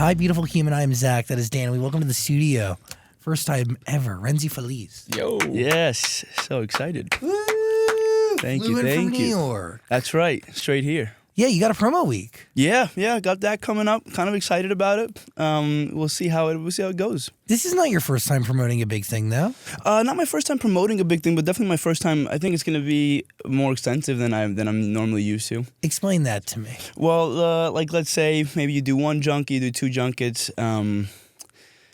Hi, beautiful human. I am Zach. That is Dan. We welcome to the studio. First time ever. Rhenzy Feliz. Yo. Yes, so excited. Woo! Thank Flew you, in thank from New you. York. That's right, straight here. Yeah, you got a promo week. Yeah, got that coming up. Kind of excited about it. We'll see how it goes. This is not your first time promoting a big thing, though. Not my first time promoting a big thing, but definitely my first time. I think it's going to be more extensive than I'm normally used to. Explain that to me. Well, like let's say maybe you do one junket, you do two junkets.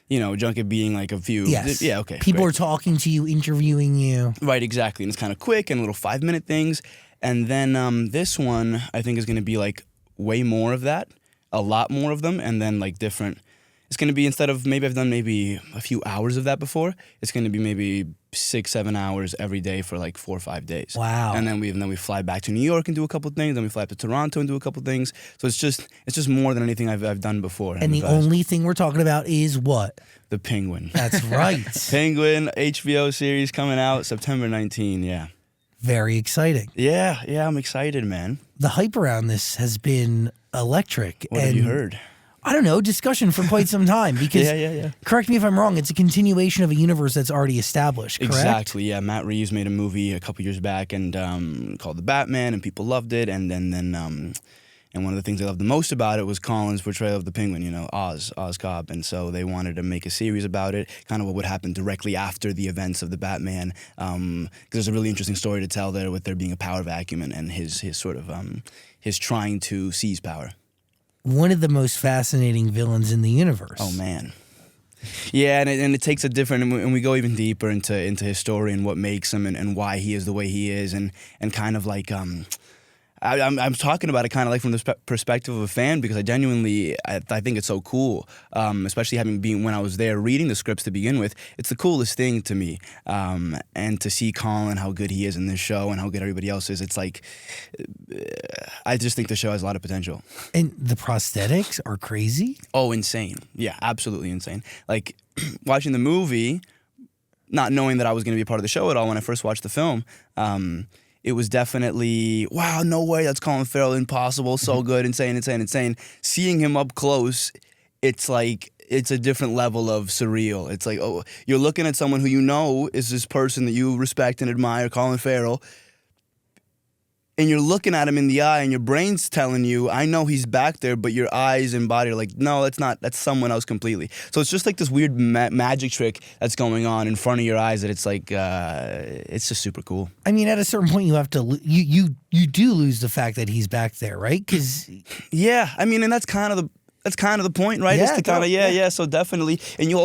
Junket being like a few. Yes. Yeah. Okay. People great. are talking to you, interviewing you. Right. Exactly. And it's kind of quick and little 5-minute things. And then this one I think is going to be like way more of that, a lot more of them, and then like different. It's going to be, instead of maybe I've done maybe a few hours of that before, it's going to be maybe 6-7 hours every day for like 4 or 5 days. Wow. And then we fly back to New York and do a couple of things. Then we fly up to Toronto and do a couple of things. So it's just more than anything I've done before. And the only thing we're talking about is what? The Penguin. That's right. Penguin HBO series coming out September 19. Yeah. Very exciting. Yeah, I'm excited, man. The hype around this has been electric. What have you heard? I don't know, discussion for quite some time because, Yeah. correct me if I'm wrong, it's a continuation of a universe that's already established, correct? Exactly, yeah. Matt Reeves made a movie a couple years back and called The Batman, and people loved it. And then one of the things I loved the most about it was Colin's portrayal of the Penguin, Oz Cobb. And so they wanted to make a series about it, kind of what would happen directly after the events of the Batman. Because there's a really interesting story to tell there with there being a power vacuum and his sort of his trying to seize power. One of the most fascinating villains in the universe. Oh, man. Yeah, and it takes a different, and we go even deeper into his story and what makes him and why he is the way he is, and kind of like I'm talking about it kind of like from the perspective of a fan, because I genuinely I think it's so cool, especially having been when I was there reading the scripts to begin with. It's the coolest thing to me, and to see Colin, how good he is in this show and how good everybody else is. It's like I just think the show has a lot of potential. And the prosthetics are crazy? Oh, insane. Yeah, absolutely insane. Like watching the movie, not knowing that I was going to be a part of the show at all when I first watched the film, it was definitely, wow, no way, that's Colin Farrell, impossible, so good, insane. Seeing him up close, it's like, it's a different level of surreal. It's like, oh, you're looking at someone who you know is this person that you respect and admire, Colin Farrell, and you're looking at him in the eye and your brain's telling you, I know he's back there, but your eyes and body are like, no, that's not, that's someone else completely. So it's just like this weird magic trick that's going on in front of your eyes that it's like, it's just super cool. I mean, at a certain point, you have to, you do lose the fact that he's back there, right? Because yeah, I mean, and that's kind of the point, right? Yeah, It's to kind of, yeah. So definitely, and you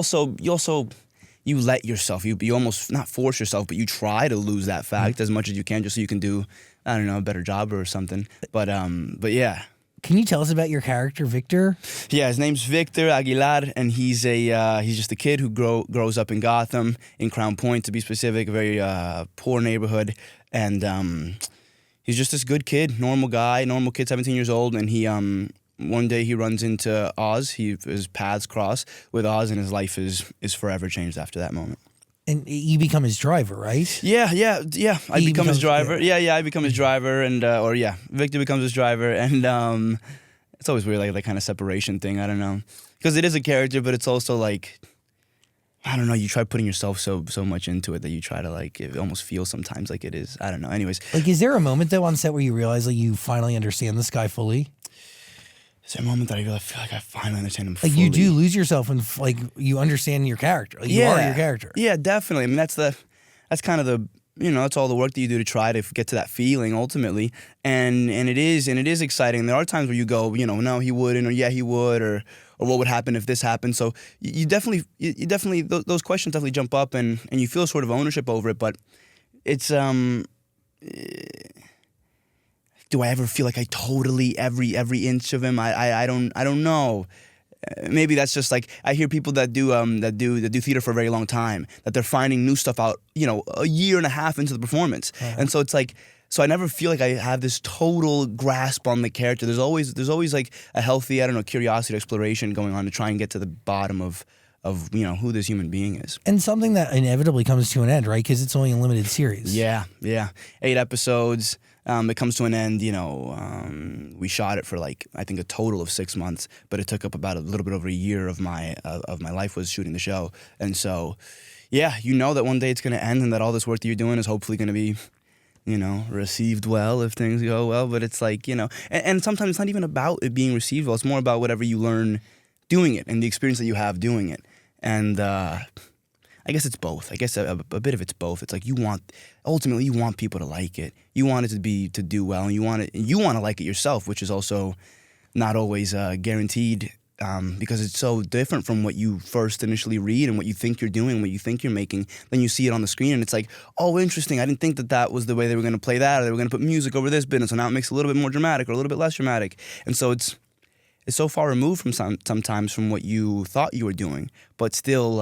let yourself, you almost not force yourself, but you try to lose that fact as much as you can, just so you can do, I don't know, a better job or something. But yeah. Can you tell us about your character, Victor? Yeah, his name's Victor Aguilar, and he's just a kid who grows up in Gotham, in Crown Point to be specific, a very poor neighborhood, and he's just this good kid, normal kid, 17 years old, and he one day he runs into Oz. His paths cross with Oz, and his life is forever changed after that moment. And you become his driver, right? Yeah. I become his driver. Yeah. I become his driver, and Victor becomes his driver, and it's always weird, like that kind of separation thing. I don't know, because it is a character, but it's also like, I don't know. You try putting yourself so much into it that you try to like it almost feels sometimes like it is. I don't know. Anyways, Like, is there a moment though on set where you realize like you finally understand this guy fully? is there a moment that I feel like I finally understand him fully? Like you do lose yourself and like you understand your character. Like, you are your character. Yeah, definitely. I mean, that's kind of the, that's all the work that you do to try to get to that feeling ultimately. And it is exciting. There are times where you go, no, he wouldn't, or yeah, he would, or what would happen if this happened. So you definitely those questions definitely jump up, and you feel sort of ownership over it. But it's do I ever feel like I totally every inch of him? I don't know. Maybe that's just like I hear people that do theater for a very long time, that they're finding new stuff out, a year and a half into the performance, and so it's like, so I never feel like I have this total grasp on the character. There's always like a healthy, I don't know, curiosity, exploration going on to try and get to the bottom of who this human being is. And something that inevitably comes to an end, right? Because it's only a limited series. Yeah. 8 episodes. It comes to an end, we shot it for like, I think a total of 6 months, but it took up about a little bit over a year of my life was shooting the show. And so, yeah, you know that one day it's going to end and that all this work that you're doing is hopefully going to be, received well if things go well. But it's like, and sometimes it's not even about it being received well. It's more about whatever you learn doing it and the experience that you have doing it. And I guess it's both. I guess a bit of it's both. It's like ultimately you want people to like it. You want it to do well, and you want to like it yourself, which is also not always guaranteed because it's so different from what you first initially read and what you think you're doing, what you think you're making. Then you see it on the screen, and it's like, oh, interesting. I didn't think that was the way they were going to play that, or they were going to put music over this bit, and so now it makes it a little bit more dramatic or a little bit less dramatic. And so it's so far removed from sometimes from what you thought you were doing, but still.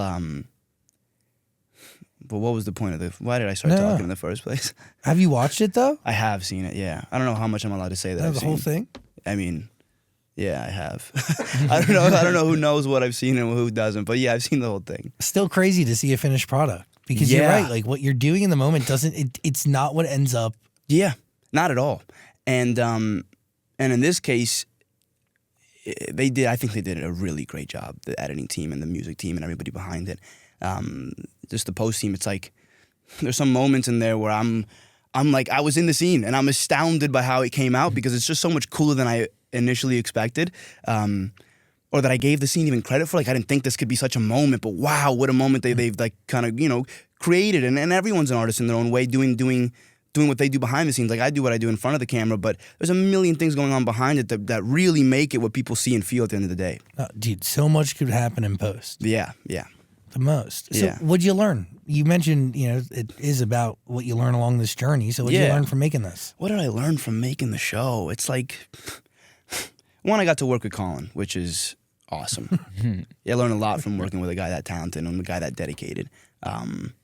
But what was the point of this? Why did I start talking in the first place? Have you watched it though? I have seen it, yeah. I don't know how much I'm allowed to say that I've the seen. whole thing? I mean, yeah, I have. I don't know who knows what I've seen and who doesn't, but yeah, I've seen the whole thing. Still crazy to see a finished product because you're right. Like what you're doing in the moment it's not what ends up. Yeah, not at all. And in this case, I think they did a really great job, the editing team and the music team and everybody behind it. Just the post team, it's like there's some moments in there where I'm like I was in the scene and I'm astounded by how it came out because it's just so much cooler than I initially expected, or that I gave the scene even credit for. Like I didn't think this could be such a moment, but wow, what a moment they've like kind of created. And everyone's an artist in their own way, doing what they do behind the scenes. Like I do what I do in front of the camera, but there's a million things going on behind it that really make it what people see and feel at the end of the day. Dude, so much could happen in post. Yeah. The most. So what'd you learn? You mentioned, it is about what you learn along this journey. So what'd you learn from making this? What did I learn from making the show? It's like, one, I got to work with Colin, which is awesome. I learned a lot from working with a guy that talented and a guy that dedicated. And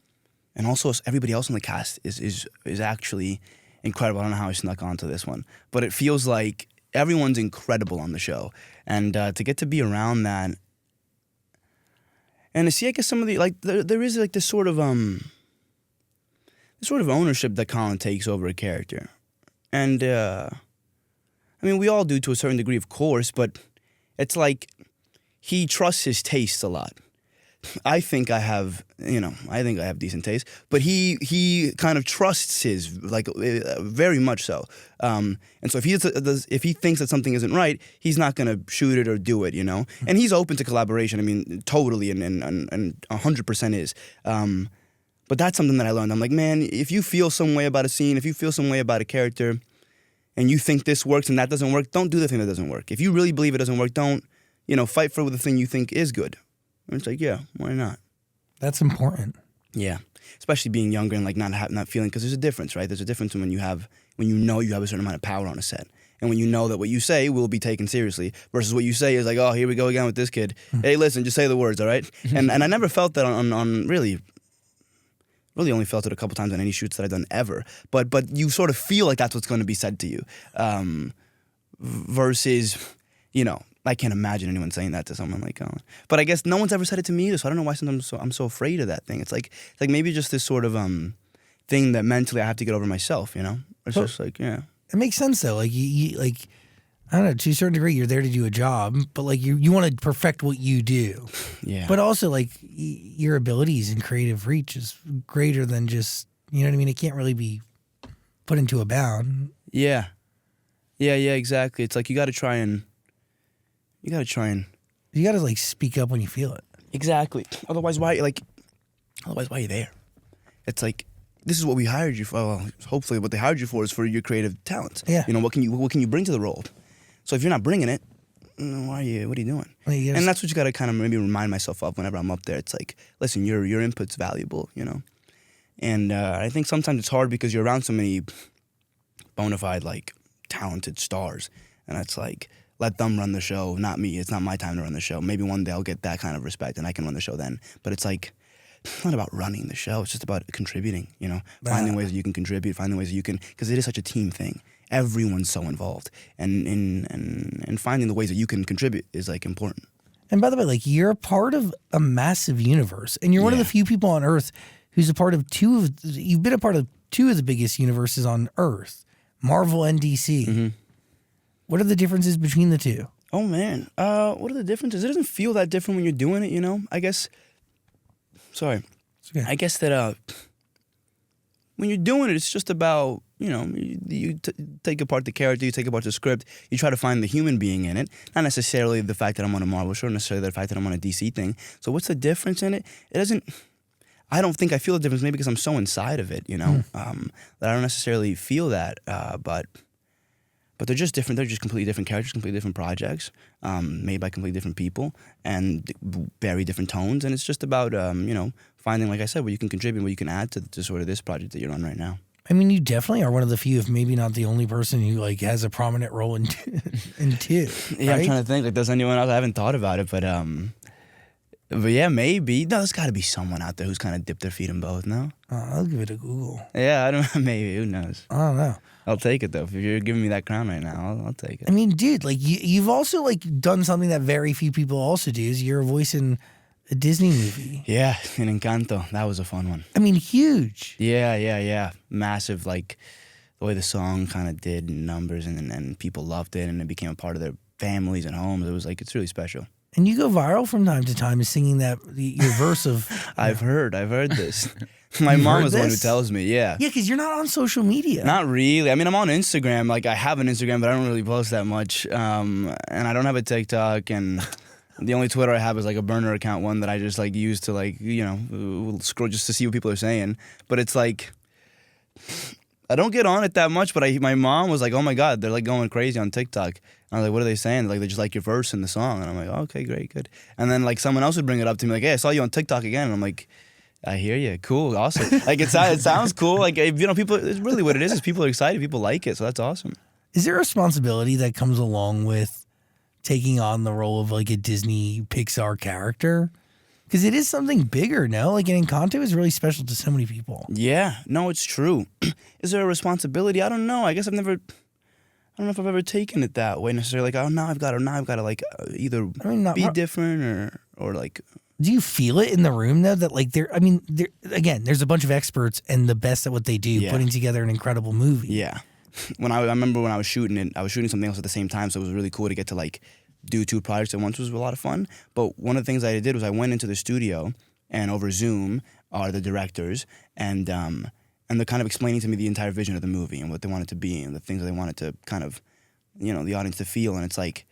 also everybody else on the cast is actually incredible. I don't know how I snuck onto this one, but it feels like everyone's incredible on the show. And to get to be around that, and to see, I guess, some of the, like, there is, like, this sort of ownership that Colin takes over a character. And, I mean, we all do to a certain degree, of course, but it's like he trusts his tastes a lot. I think I have decent taste, but he kind of trusts his, like, very much so. And so if he thinks that something isn't right, he's not gonna shoot it or do it, And he's open to collaboration. I mean, totally, and 100% is. But that's something that I learned. I'm like, man, if you feel some way about a scene, if you feel some way about a character, and you think this works and that doesn't work, don't do the thing that doesn't work. If you really believe it doesn't work, don't, fight for the thing you think is good. And it's like, yeah, why not? That's important. Yeah, especially being younger and like not feeling, because there's a difference, right? There's a difference when you know you have a certain amount of power on a set, and when you know that what you say will be taken seriously, versus what you say is like, oh, here we go again with this kid. Hey, listen, just say the words, all right? And I never felt that on really only felt it a couple times on any shoots that I've done ever. But you sort of feel like that's what's going to be said to you, versus, I can't imagine anyone saying that to someone like Colin. But I guess no one's ever said it to me either, so I don't know why sometimes I'm so afraid of that thing. It's like maybe just this sort of thing that mentally I have to get over myself, It's just like, yeah. It makes sense though. Like you like, I don't know, to a certain degree you're there to do a job, but like you want to perfect what you do. Yeah. But also like your abilities and creative reach is greater than just, you know what I mean? It can't really be put into a bound. Yeah. Yeah, exactly. It's like you got to try and you got to like speak up when you feel it. Exactly. Otherwise, why are you there? It's like, this is what we hired you for. Well, hopefully what they hired you for is for your creative talents. Yeah. What can you bring to the role? So if you're not bringing it, what are you doing? Well, yes. And that's what you got to kind of maybe remind myself of whenever I'm up there. It's like, listen, your input's valuable, And I think sometimes it's hard because you're around so many bona fide, like, talented stars. And it's like, let them run the show, not me. It's not my time to run the show. Maybe one day I'll get that kind of respect and I can run the show then. But it's like, it's not about running the show. It's just about contributing, finding ways that you can contribute, finding ways that you can, because it is such a team thing. Everyone's so involved. And finding the ways that you can contribute is like important. And by the way, like you're a part of a massive universe and you're one of the few people on Earth who's a part of you've been a part of two of the biggest universes on Earth. Marvel and DC. Mm-hmm. What are the differences between the two? Oh man, what are the differences? It doesn't feel that different when you're doing it, you know. I guess. Sorry, Okay. I guess that when you're doing it, it's just about you take apart the character, you take apart the script, you try to find the human being in it. Not necessarily the fact that I'm on a Marvel show, necessarily the fact that I'm on a DC thing. So what's the difference in it? It doesn't. I don't think I feel the difference, maybe because I'm so inside of it, that I don't necessarily feel that, but they're just different. They're just completely different characters, completely different projects, made by completely different people, and very different tones. And it's just about, finding, like I said, where you can contribute, what you can add to sort of this project that you're on right now. I mean, you definitely are one of the few, if maybe not the only person who like has a prominent role in two. Yeah, right? I'm trying to think. Like, does anyone else? I haven't thought about it, but yeah, maybe. No, there's got to be someone out there who's kind of dipped their feet in both. No. I'll give it a Google. Yeah, I don't. Maybe. Who knows? I don't know. I'll take it though. If you're giving me that crown right now, I'll take it. I mean, dude, like you've also like done something that very few people also do. Is you're a voice in a Disney movie. Yeah, in Encanto, that was a fun one. I mean, huge. Yeah. Massive, like the way the song kind of did numbers, and people loved it, and it became a part of their families and homes. It was like, it's really special. And you go viral from time to time singing your verse of. I've heard this. My You've mom heard is the one who this? tells me. Yeah. Yeah, because you're not on social media. Not really. I mean, I'm on Instagram. Like, I have an Instagram, but I don't really post that much. And I don't have a TikTok, and the only Twitter I have is like a burner account, one that I just like use to like scroll just to see what people are saying. But it's like, I don't get on it that much. But my mom was like, "Oh my God, they're like going crazy on TikTok." And I was like, "What are they saying?" Like, they just like your verse in the song, and I'm like, oh, "Okay, great, good." And then like someone else would bring it up to me, like, "Hey, I saw you on TikTok again," and I'm like, I hear you. Cool. Awesome. Like, it sounds cool. Like, people, it's really what it is people are excited. People like it. So that's awesome. Is there a responsibility that comes along with taking on the role of like a Disney Pixar character? Because it is something bigger, no? Like, an Encanto is really special to so many people. Yeah. No, it's true. Is there a responsibility? I don't know. I guess I don't know if I've ever taken it that way necessarily. Like, oh, now I've got to like either be different or like. Do you feel it in the room though that like there's a bunch of experts and the best at what they do, putting together an incredible movie. Yeah. I remember when I was shooting it, I was shooting something else at the same time, so it was really cool to get to like do two projects at once. It was a lot of fun. But one of the things I did was I went into the studio, and over Zoom are the directors, and they're kind of explaining to me the entire vision of the movie and what they want it to be and the things that they wanted to kind of, the audience to feel. And it's like,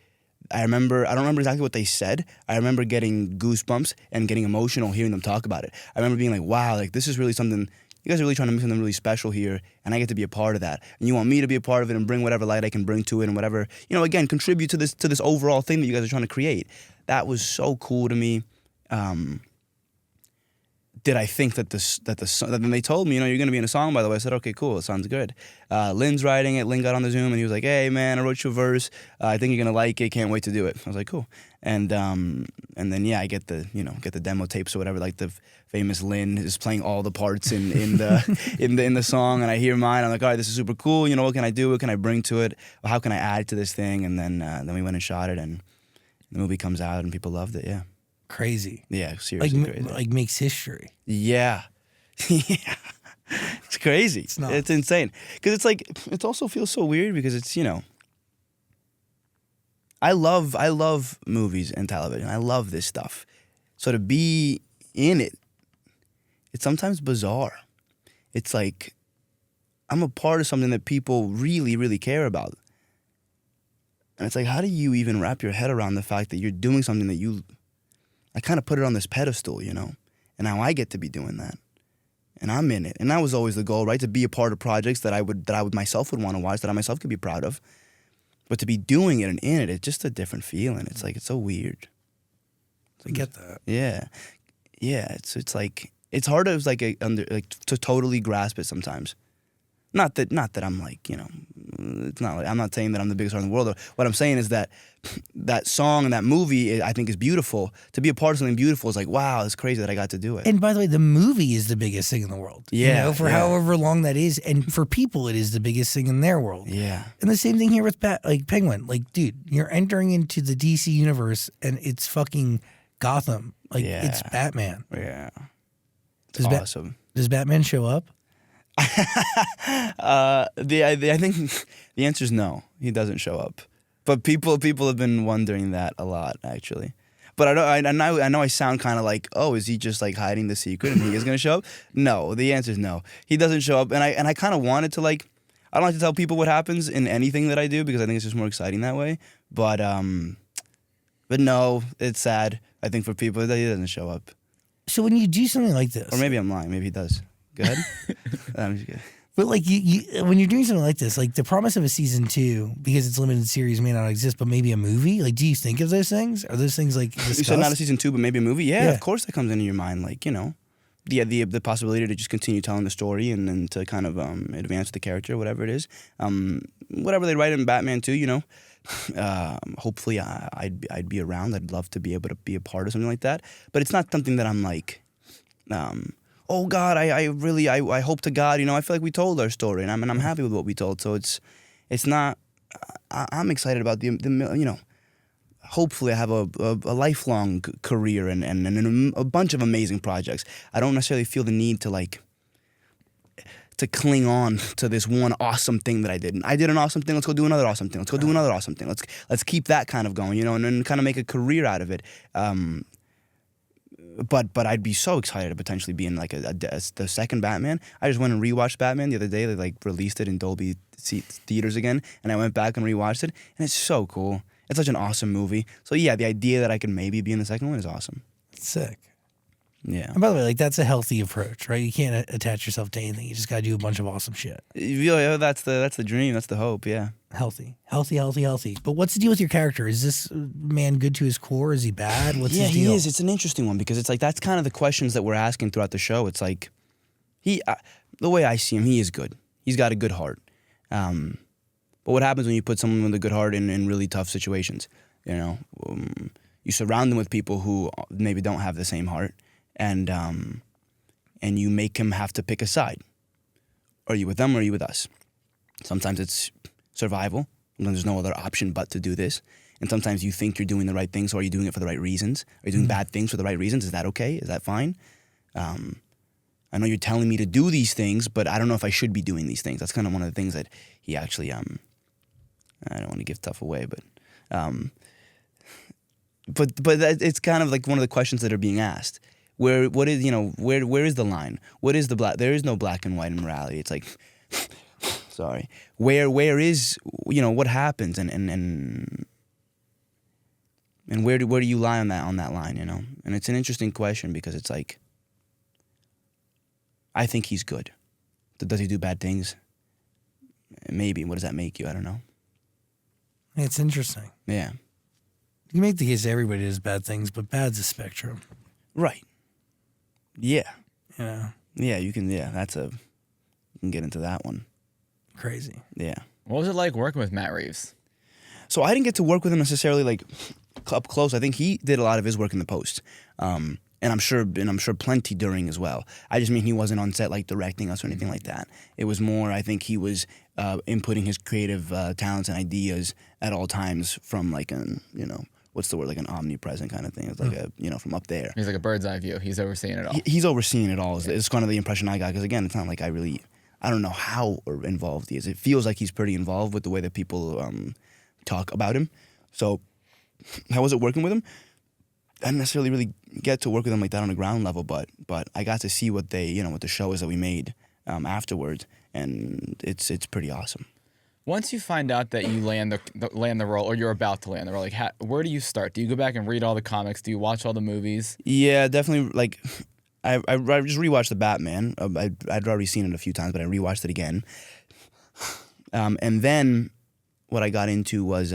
I don't remember exactly what they said. I remember getting goosebumps and getting emotional hearing them talk about it. I remember being like, wow, like this is really something, you guys are really trying to make something really special here, and I get to be a part of that. And you want me to be a part of it and bring whatever light I can bring to it and whatever, again, contribute to this overall thing that you guys are trying to create. That was so cool to me. Did I think that then they told me, you're going to be in a song, by the way. I said, okay, cool, it sounds good. Lynn's writing it. Lynn got on the Zoom, and he was like, hey, man, I wrote you a verse. I think you're going to like it. Can't wait to do it. I was like, cool. And then, I get the demo tapes or whatever, like the famous Lynn is playing all the parts in the song, and I hear mine. I'm like, all right, this is super cool. What can I do? What can I bring to it? How can I add to this thing? And then we went and shot it, and the movie comes out, and people loved it, yeah. Crazy. Yeah, seriously crazy. Like makes history. Yeah. Yeah. It's crazy. It's insane. Because it's like, it also feels so weird because it's, I love movies and television. I love this stuff. So to be in it, it's sometimes bizarre. It's like, I'm a part of something that people really, really care about. And it's like, how do you even wrap your head around the fact that you're doing something that I kind of put it on this pedestal, and now I get to be doing that, and I'm in it, and that was always the goal, right? To be a part of projects that I would myself would want to watch, that I myself could be proud of, but to be doing it and in it, it's just a different feeling. It's like, it's so weird. I get that. Yeah. It's like, it's hard to to totally grasp it sometimes. Not that I'm like, it's not like, I'm not saying that I'm the biggest star in the world. What I'm saying is that song and that movie, I think, is beautiful. To be a part of something beautiful is like, wow, it's crazy that I got to do it. And by the way, the movie is the biggest thing in the world. Yeah. For however long that is. And for people, it is the biggest thing in their world. Yeah. And the same thing here with Penguin. Like, dude, you're entering into the DC universe, and it's fucking Gotham. Like, it's Batman. Yeah. It's awesome. Does Batman show up? I think the answer is no. He doesn't show up. But people have been wondering that a lot, actually. But I know I sound kind of like, oh, is he just like hiding the secret and he is going to show up? No, the answer is no. He doesn't show up, and I kind of wanted to like, I don't like to tell people what happens in anything that I do because I think it's just more exciting that way. But no, it's sad. I think for people that he doesn't show up. So when you do something like this, Or maybe I'm lying. Maybe he does. Go ahead. I'm just kidding. but like you when you're doing something like this, like the promise of a season 2, because it's a limited series, may not exist, but maybe a movie. Like, do you think of those things? Are those things like discussed? You said not a season 2, but maybe a movie. Yeah, of course that comes into your mind. Like, you know, the possibility to just continue telling the story and then to kind of advance the character, whatever it is. Whatever they write in Batman 2, you know. Hopefully I'd be around. I'd love to be able to be a part of something like that. But it's not something that I'm like, oh God, I really hope to God, you know, I feel like we told our story and I'm happy with what we told. So it's not. I'm excited about the you know. Hopefully I have a lifelong career and a bunch of amazing projects. I don't necessarily feel the need to like to cling on to this one awesome thing that I did. I did an awesome thing. Let's go do another awesome thing. Let's go do another awesome thing. Let's keep that kind of going, you know, and then kind of make a career out of it. But I'd be so excited to potentially be in like the second Batman. I just went and rewatched Batman the other day. They like released it in Dolby theaters again, and I went back and rewatched it, and it's so cool. It's such an awesome movie. So yeah, the idea that I could maybe be in the second one is awesome. Sick. Yeah. And by the way, like that's a healthy approach, right? You can't attach yourself to anything. You just got to do a bunch of awesome shit. Yeah, that's the dream. That's the hope. Yeah. Healthy. But what's the deal with your character? Is this man good to his core? Is he bad? What's his deal? He is. It's an interesting one because it's like that's kind of the questions that we're asking throughout the show. It's like the way I see him, he is good. He's got a good heart. But what happens when you put someone with a good heart in really tough situations? You know, you surround them with people who maybe don't have the same heart, and you make him have to pick a side. Are you with them or are you with us? Sometimes it's survival. Sometimes there's no other option but to do this. And sometimes you think you're doing the right thing, so are you doing it for the right reasons? Are you doing bad things for the right reasons? Is that okay? Is that fine? I know you're telling me to do these things, but I don't know if I should be doing these things. That's kind of one of the things that he actually, I don't want to give stuff away, but it's kind of like one of the questions that are being asked. Where is the line? What is the black? There is no black and white in morality. It's like, sorry, where is, you know, what happens and where do you lie on that line, you know? And it's an interesting question because it's like, I think he's good. Does he do bad things? Maybe. What does that make you? I don't know. It's interesting. Yeah. You make the case everybody does bad things, but bad's a spectrum. Right. Yeah. Yeah. Yeah, you can. Yeah, you can get into that one. Crazy. Yeah. What was it like working with Matt Reeves? So I didn't get to work with him necessarily like up close. I think he did a lot of his work in the post, and I'm sure plenty during as well. I just mean he wasn't on set like directing us or anything like that. It was more, I think he was inputting his creative talents and ideas at all times from like an, you know, what's the word, like an omnipresent kind of thing. It's like a, you know, from up there. He's like a bird's eye view. He's overseeing it all. He's overseeing it all. It's kind of the impression I got because again, it's not like I don't know how involved he is. It feels like he's pretty involved with the way that people talk about him. So how was it working with him? I didn't necessarily really get to work with him like that on a ground level, but I got to see what what the show is that we made afterwards, and it's pretty awesome. Once you find out that you land the role, or you're about to land the role, like where do you start? Do you go back and read all the comics? Do you watch all the movies? Yeah, definitely. Like I just rewatched the Batman. I'd already seen it a few times, but I rewatched it again. And then what I got into was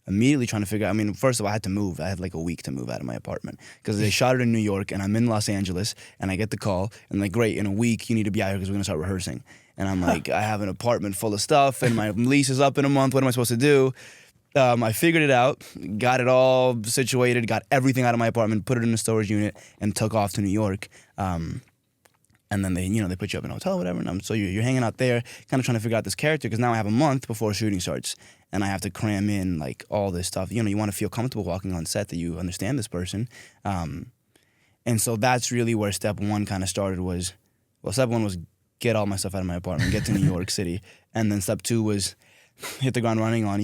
immediately trying to figure out, I mean, first of all, I had to move. I had like a week to move out of my apartment because they shot it in New York and I'm in Los Angeles and I get the call and like, great, in a week you need to be out here because we're going to start rehearsing. And I'm like, I have an apartment full of stuff and my lease is up in a month. What am I supposed to do? I figured it out, got it all situated, got everything out of my apartment, put it in a storage unit and took off to New York. And then they put you up in a hotel or whatever. And so you're hanging out there kind of trying to figure out this character because now I have a month before shooting starts. And I have to cram in like all this stuff. You know, you want to feel comfortable walking on set, that you understand this person. And so that's really where step one kind of started step one was get all my stuff out of my apartment, get to New York City. And then step 2 was hit the ground running on,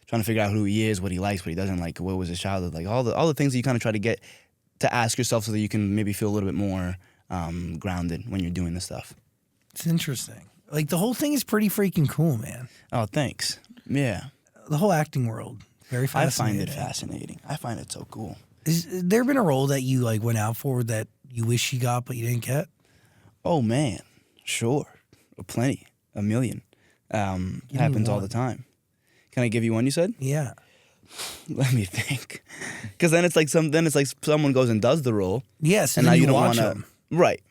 trying to figure out who he is, what he likes, what he doesn't like, what was his childhood like, all the things that you kind of try to get to ask yourself so that you can maybe feel a little bit more grounded when you're doing this stuff. It's interesting. Like, the whole thing is pretty freaking cool, man. Oh, thanks. Yeah. The whole acting world, very fascinating. I find it fascinating. I find it so cool. Has there been a role that you like went out for that you wish you got but you didn't get? Oh, man. Sure. Plenty. A million. Happens all the time. Can I give you one, you said? Yeah. Let me think. Because then it's like someone goes and does the role. Yes, and now you don't watch want to. them. Right.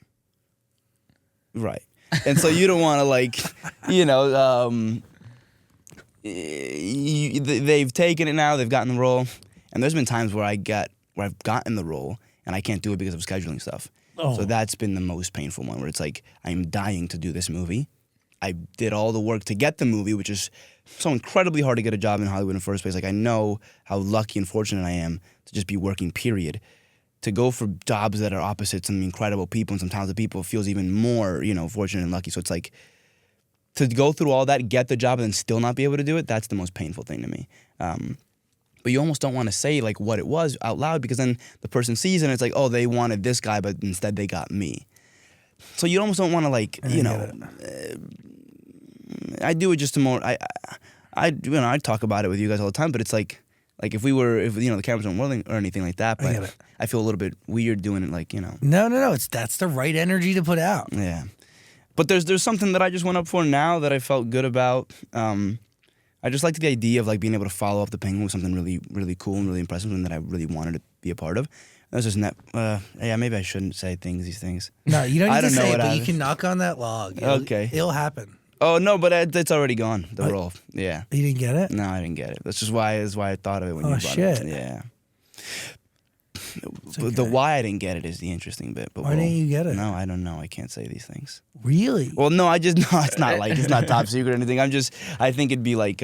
And so you don't want to, like, they've taken it now, they've gotten the role. And there's been times where I've gotten the role and I can't do it because of scheduling stuff. Oh. So that's been the most painful one, where it's like, I'm dying to do this movie. I did all the work to get the movie, which is so incredibly hard to get a job in Hollywood in the first place. Like, I know how lucky and fortunate I am to just be working, period. To go for jobs that are opposite some incredible people and some talented people feels even more, fortunate and lucky. So it's like, to go through all that, get the job, and then still not be able to do it, that's the most painful thing to me. But you almost don't want to say, like, what it was out loud, because then the person sees it and it's like, oh, they wanted this guy, but instead they got me. So you almost don't want to, like, I do it just to more. I talk about it with you guys all the time, but it's like if the cameras weren't rolling or anything like that. But I feel a little bit weird doing it, like, No. That's the right energy to put out. Yeah, but there's something that I just went up for now that I felt good about. I just liked the idea of, like, being able to follow up the Penguin with something really, really cool and really impressive, and that I really wanted to be a part of. That's just maybe I shouldn't say these things. No, you don't need to say it, but happened. you can knock on that log. It'll happen. Oh, no, but it's already gone, the role. Yeah. You didn't get it? No, I didn't get it. That's why I thought of it when you brought shit. it. Yeah. Okay. The why I didn't get it is the interesting bit. But why didn't you get it? No, I don't know. I can't say these things. Really? Well, no, it's not like, it's not top secret or anything. I think it'd be like,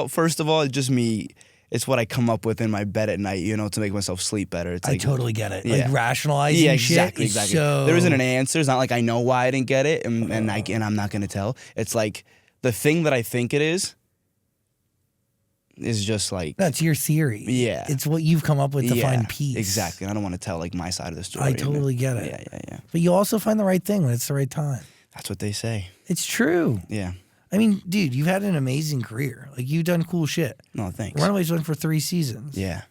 first of all, it's just me. It's what I come up with in my bed at night, to make myself sleep better. It's I like, totally get it. Yeah. Like, rationalizing exactly. shit is so... There isn't an answer. It's not like I know why I didn't get it, and I'm not going to tell. It's like the thing that I think it is just like... That's your theory. Yeah. It's what you've come up with to find peace. Exactly. And I don't want to tell, like, my side of the story. I totally get it. Yeah. But you also find the right thing when it's the right time. That's what they say. It's true. Yeah. I mean, dude, you've had an amazing career. Like, you've done cool shit. No, thanks. Runaways went for 3 seasons. Yeah.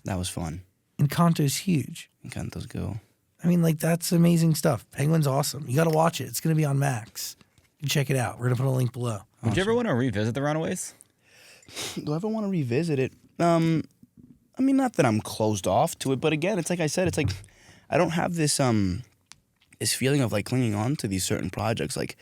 That was fun. Encanto's huge. Encanto's go. I mean, like, that's amazing stuff. Penguin's awesome. You got to watch it. It's going to be on Max. You can check it out. We're going to put a link below. Would you ever want to revisit the Runaways? Do I ever want to revisit it? I mean, not that I'm closed off to it, but again, it's like I said, it's like I don't have this feeling of, like, clinging on to these certain projects. Like,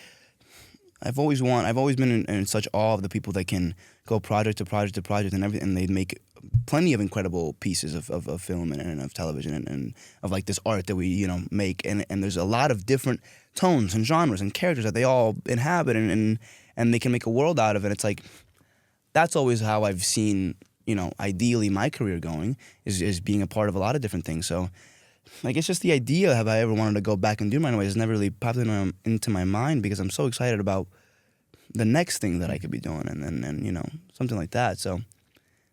I've always been in such awe of the people that can go project to project to project and everything, and they make plenty of incredible pieces of film and of television and of, like, this art that we make, and there's a lot of different tones and genres and characters that they all inhabit, and they can make a world out of it. It's like, that's always how I've seen, ideally my career going, is being a part of a lot of different things. So, like, it's just the idea, have I ever wanted to go back and do Runaways, has never really popped into my mind, because I'm so excited about the next thing that I could be doing, and something like that. So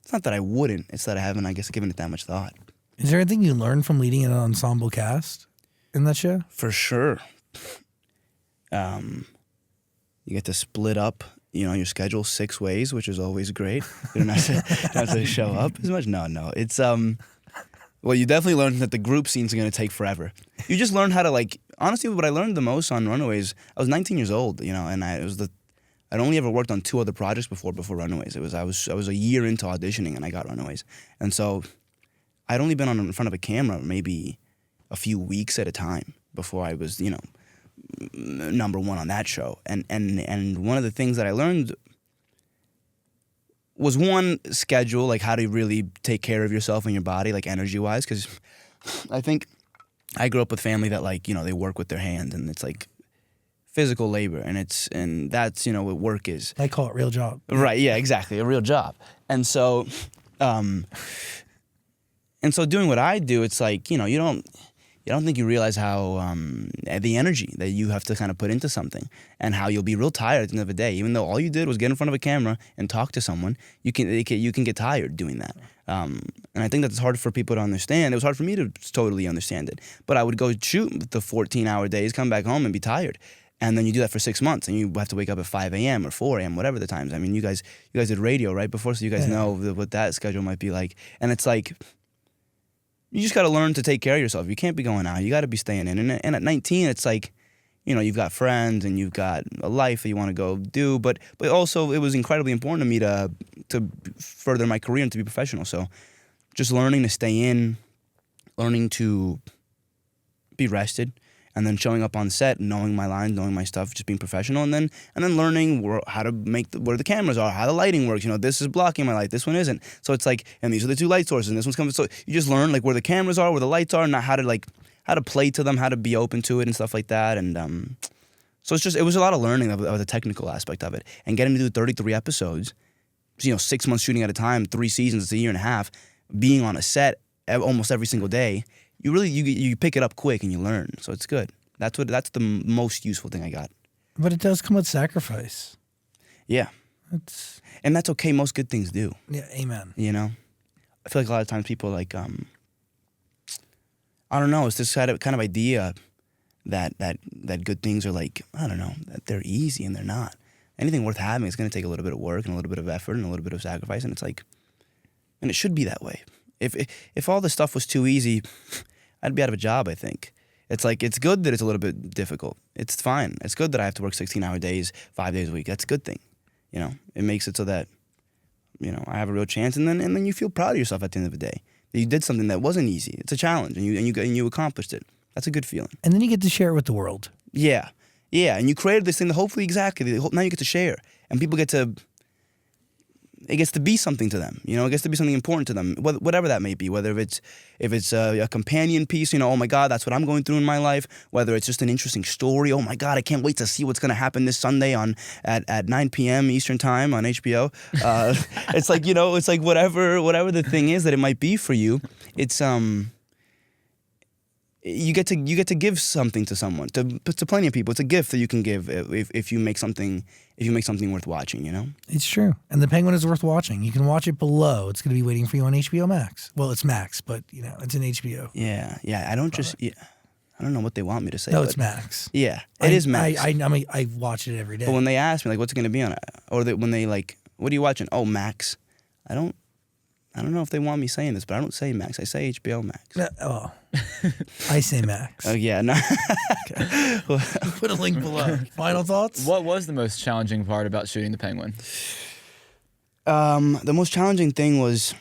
it's not that I wouldn't, it's that I haven't, I guess, given it that much thought. Is there anything you learned from leading an ensemble cast in that show? For sure. You get to split up, your schedule 6 ways, which is always great. You don't have to show up as much. No. It's well, you definitely learn that the group scenes are going to take forever. You just learn how to, like, honestly, what I learned the most on Runaways, I was 19 years old, and I'd only ever worked on 2 other projects before Runaways. I was a year into auditioning and I got Runaways. And so I'd only been in front of a camera maybe a few weeks at a time before I was, number 1 on that show. And one of the things that I learned was, one, schedule, like how to really take care of yourself and your body, like energy-wise, because I think I grew up with family that, like, they work with their hands, and it's like physical labor, and that's what work is. I call it real job. Right, yeah, exactly, a real job. And so doing what I do, it's like, you don't think you realize how the energy that you have to kind of put into something, and how you'll be real tired at the end of the day. Even though all you did was get in front of a camera and talk to someone, you can get tired doing that. And I think that's hard for people to understand. It was hard for me to totally understand it. But I would go shoot the 14-hour days, come back home and be tired. And then you do that for 6 months, and you have to wake up at 5 a.m. or 4 a.m., whatever the times. I mean, you guys did radio right before, so you guys know what that schedule might be like. And it's like, you just got to learn to take care of yourself. You can't be going out. You got to be staying in. And at 19, it's like, you've got friends and you've got a life that you want to go do. But also, it was incredibly important to me to further my career and to be professional. So just learning to stay in, learning to be rested, and then showing up on set, knowing my lines, knowing my stuff, just being professional, and then learning how to make where the cameras are, how the lighting works. This is blocking my light, this one isn't. So it's like, and these are the two light sources, and this one's coming. So you just learn where the cameras are, where the lights are, and how to play to them, how to be open to it, and stuff like that. And so it was a lot of learning of the technical aspect of it, and getting to do 33 episodes, 6 months shooting at a time, 3 seasons, it's a year and a half, being on a set almost every single day. You really you pick it up quick and you learn, so it's good. That's the most useful thing I got. But it does come with sacrifice. Yeah, and that's okay. Most good things do. Yeah, amen. I feel like a lot of times people are like, I don't know. It's this kind of idea that good things are like, I don't know, that they're easy, and they're not. Anything worth having is going to take a little bit of work and a little bit of effort and a little bit of sacrifice, and it's like, and it should be that way. If all this stuff was too easy, I'd be out of a job, I think. It's like, it's good that it's a little bit difficult. It's fine. It's good that I have to work 16-hour days, 5 days a week. That's a good thing. It makes it so that, I have a real chance, and then you feel proud of yourself at the end of the day. That you did something that wasn't easy. It's a challenge, and you accomplished it. That's a good feeling. And then you get to share it with the world. Yeah. Yeah, and you created this thing that hopefully, now you get to share. And people it gets to be something to them, it gets to be something important to them, whatever that may be, whether if it's a companion piece, oh my God, that's what I'm going through in my life, whether it's just an interesting story, oh my God, I can't wait to see what's going to happen this Sunday at 9 p.m. Eastern time on HBO. It's like, it's like whatever the thing is that it might be for you, it's you get to give something to someone, to plenty of people. It's a gift that you can give if you make something worth watching. It's true, and The Penguin is worth watching. You can watch it below. It's going to be waiting for you on HBO Max. Well, it's Max, but it's an HBO. Yeah. I don't know what they want me to say. No, it's Max. Yeah, it is Max. I watch it every day. But when they ask me what's it going to be on, or when they what are you watching? Oh, Max. I don't know if they want me saying this, but I don't say Max. I say HBO Max. I say Max. Oh, yeah. No. Okay. Put a link below. Final thoughts? What was the most challenging part about shooting The Penguin? The most challenging thing was,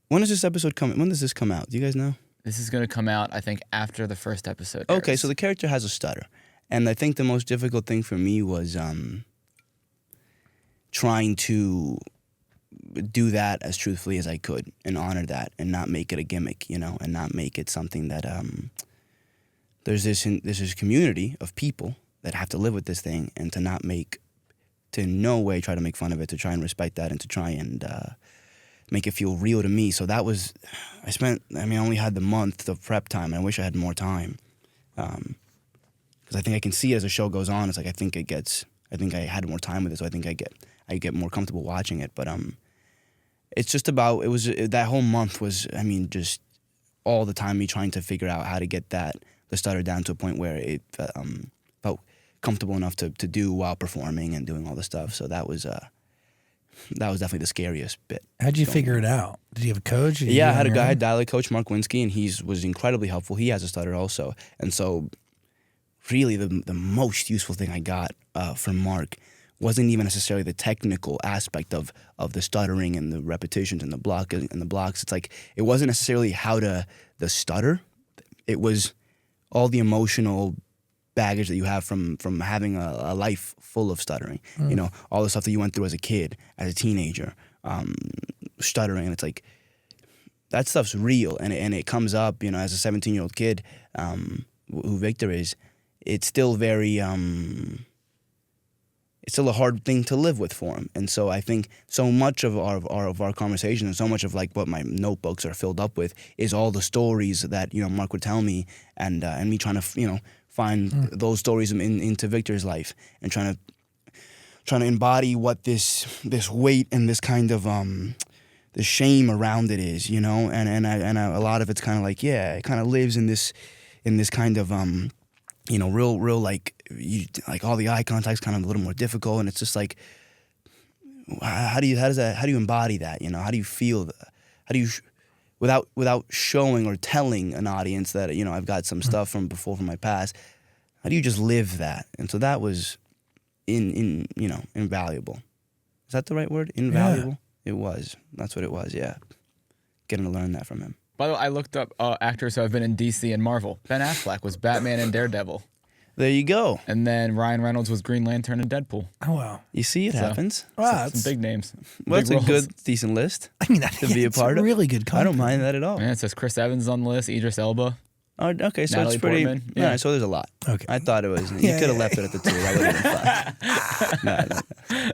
when does this come out? Do you guys know? This is going to come out, I think, after the first episode. Okay, so the character has a stutter. And I think the most difficult thing for me was trying to do that as truthfully as I could and honor that and not make it a gimmick, and not make it something that there's this community of people that have to live with this thing, and to in no way try to make fun of it, to try and respect that, and to try and make it feel real to me. So that was, I only had the month of prep time, and I wish I had more time. Because I think I can see it as the show goes on. It's like, I think I had more time with it, so I think I get more comfortable watching it. But it's just about, that whole month was, just all the time me trying to figure out how to get the stutter down to a point where it felt comfortable enough to do while performing and doing all the stuff. So that was definitely the scariest bit. How'd you figure it out? Did you have a coach? Yeah, I had a guy, I had dialect coach Mark Winsky, and he was incredibly helpful. He has a stutter also. And so really the most useful thing I got from Mark wasn't even necessarily the technical aspect of the stuttering and the repetitions and the blocks. It's like, it wasn't necessarily the stutter. It was all the emotional baggage that you have from having a life full of stuttering. All the stuff that you went through as a kid, as a teenager, stuttering. And it's like, that stuff's real, and it comes up, as a 17-year-old kid, who Victor is. It's still very it's still a hard thing to live with for him. And so I think so much of our conversation and so much of like what my notebooks are filled up with is all the stories that, you know, Mark would tell me, and me trying to, you know, find those stories into Victor's life, and trying to embody what this weight and this kind of the shame around it is, you know, and a lot of it's kind of like, yeah, it kind of lives in this kind of you know, real like all the eye contact's kind of a little more difficult, and it's just like, how do you embody that, you know? How do you feel that? How do you without showing or telling an audience that, you know, I've got some stuff from my past? How do you just live that? And so that was you know, invaluable. Is that the right word? Invaluable? Yeah. It was. That's what it was. Yeah. Getting to learn that from him. By the way, I looked up actors who have been in DC and Marvel. Ben Affleck was Batman and Daredevil. There you go. And then Ryan Reynolds was Green Lantern and Deadpool. Oh, wow. You see, it happens. Wow, Some big names. Well, Big that's a roles. good, decent list. I mean, to be a part of. really good I content. don't mind that at all. Yeah, it says Chris Evans on the list, Idris Elba. Oh, okay, so Natalie it's pretty. Portman, Yeah. yeah. So there's a lot. Okay. I thought it was. You could have left it at the 2. That would have been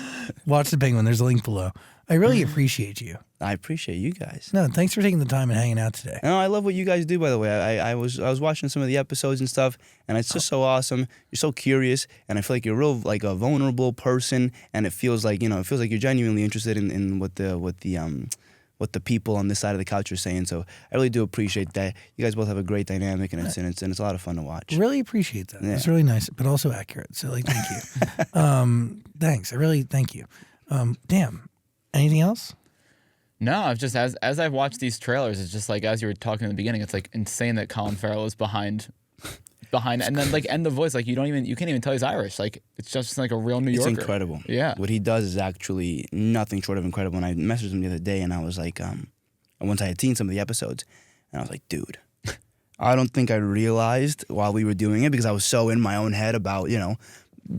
fine. Watch The Penguin. There's a link below. I really appreciate you. I appreciate you guys. No, thanks for taking the time and hanging out today. No, I love what you guys do. By the way, I was watching some of the episodes and stuff, and it's just so awesome. You're so curious, and I feel like you're real like a vulnerable person, and it feels like, you know, you're genuinely interested in what the people on this side of the couch are saying. So I really do appreciate that. You guys both have a great dynamic, and it's a lot of fun to watch. Really appreciate that. Yeah. It's really nice, but also accurate. So, like, thank you. Thanks. I really thank you. Damn. Anything else? No, I've just as I've watched these trailers, it's just like, as you were talking in the beginning, it's like insane that Colin Farrell is behind, and then like, and the voice, like you can't even tell he's Irish. Like it's just like a real New Yorker. It's incredible. Yeah. What he does is actually nothing short of incredible. And I messaged him the other day, and I was like, once I had seen some of the episodes, and I was like, dude, I don't think I realized while we were doing it, because I was so in my own head about, you know,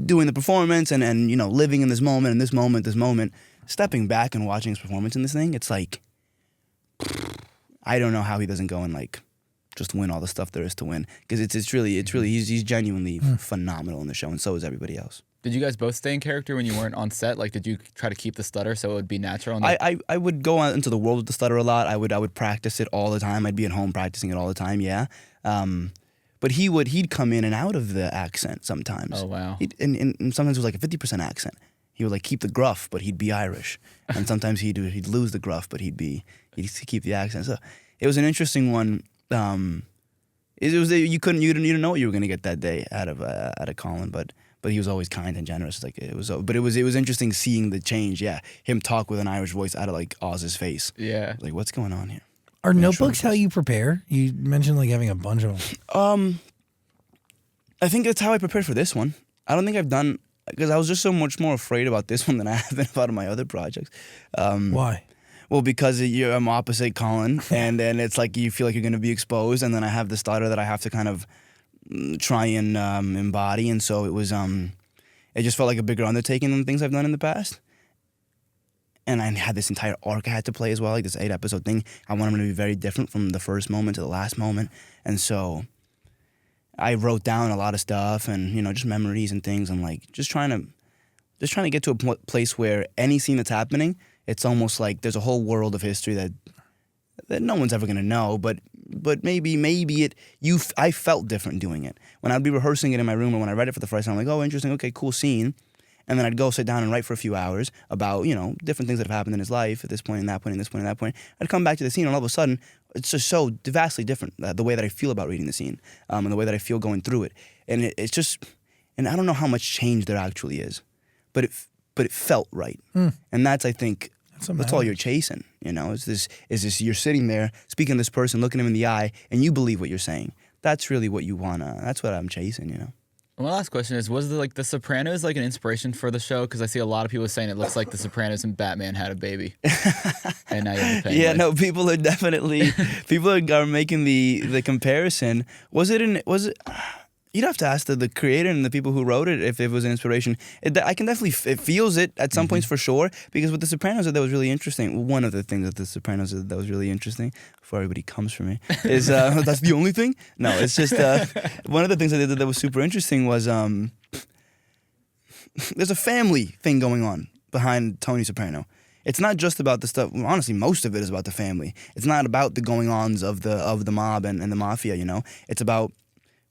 doing the performance and you know, living in this moment and this moment. Stepping back and watching his performance in this thing, it's like, I don't know how he doesn't go and like just win all the stuff there is to win, because it's really he's genuinely phenomenal in the show, and so is everybody else. Did you guys both stay in character when you weren't on set? Like, did you try to keep the stutter so it would be natural? I would go out into the world with the stutter a lot. I would practice it all the time. I'd be at home practicing it all the time. Yeah. But he'd come in and out of the accent sometimes. Oh wow. And sometimes it was like a 50% accent. He would like keep the gruff, but he'd be Irish, and sometimes he'd lose the gruff, but he'd keep the accent. So it was an interesting one. It was you didn't know what you were gonna get that day out of Colin, but he was always kind and generous. Like it was interesting seeing the change. Yeah, him talk with an Irish voice out of like Oz's face. Yeah. Like, what's going on here? Are notebooks how you prepare? You mentioned like having a bunch of them. I think that's how I prepared for this one. I don't think I've done, because I was just so much more afraid about this one than I have been about my other projects. Why? Well, because I'm opposite Colin, and then it's like you feel like you're going to be exposed, and then I have the stutter that I have to kind of try and embody, and so it just felt like a bigger undertaking than things I've done in the past. And I had this entire arc I had to play as well, like this 8-episode thing. I wanted them to be very different from the first moment to the last moment, and so I wrote down a lot of stuff, and you know, just memories and things, and like just trying to get to a place where any scene that's happening, it's almost like there's a whole world of history that no one's ever gonna know, but maybe I felt different doing it. When I'd be rehearsing it in my room, or when I read it for the first time, I'm like, oh, interesting, okay, cool scene. And then I'd go sit down and write for a few hours about, you know, different things that have happened in his life at this point and that point and this point and that point. I'd come back to the scene, and all of a sudden, it's just so vastly different, the way that I feel about reading the scene, and the way that I feel going through it. And it's just, and I don't know how much change there actually is, but it felt right. And that's, I think, that's all you're chasing, you know, is this you're sitting there speaking to this person, looking him in the eye, and you believe what you're saying. That's really what you wanna, that's what I'm chasing, you know. My last question is, was The Sopranos like an inspiration for the show? Because I see a lot of people saying it looks like The Sopranos and Batman had a baby. And now you have a penguin. Yeah, no, people are making the comparison. Was it? You'd have to ask the creator and the people who wrote it if it was an inspiration. I can definitely, it feels it at some points for sure, because with The Sopranos that was really interesting. One of the things that The Sopranos that was really interesting, before everybody comes for me, is that's the only thing? No, it's just one of the things I did that was super interesting was there's a family thing going on behind Tony Soprano. It's not just about the stuff. Well, honestly, most of it is about the family. It's not about the going-ons of the mob and the mafia. You know, it's about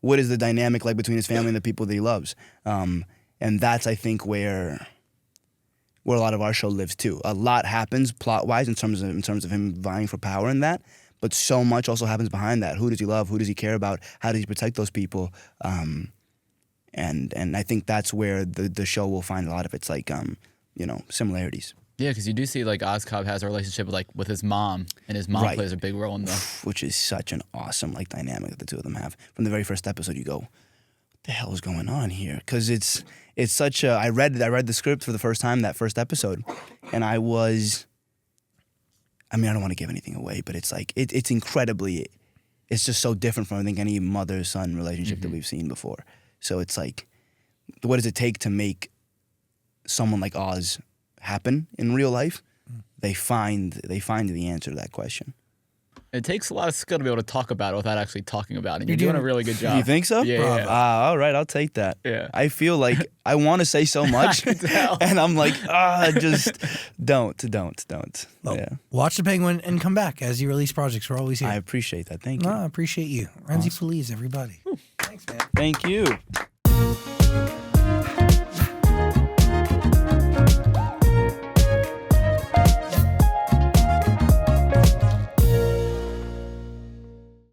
what is the dynamic like between his family and the people that he loves. And that's, I think, where a lot of our show lives too. A lot happens plot-wise in terms of him vying for power and that, but so much also happens behind that. Who does he love? Who does he care about? How does he protect those people? And I think that's where the show will find a lot of its like similarities. Yeah, because you do see like Ozcob has a relationship with his mom, and his mom plays a big role in the. Which is such an awesome like dynamic that the two of them have. From the very first episode, you go, "What the hell is going on here?" Because it's such a. I read the script for the first time that first episode, and I was. I mean, I don't want to give anything away, but it's like it's incredibly. It's just so different from I think any mother-son relationship that we've seen before. So it's like, what does it take to make someone like Oz happen in real life? They find the answer to that question. It takes a lot of skill to be able to talk about it without actually talking about it. And you're doing a really good job. You think so? Yeah. All right, I'll take that. Yeah. I feel like I want to say so much, and I'm like, just don't. Well, yeah. Watch The Penguin and come back as you release projects. We're always here. I appreciate that. Thank you. No, I appreciate you. Rhenzy Feliz, everybody. Thanks, man. Thank you.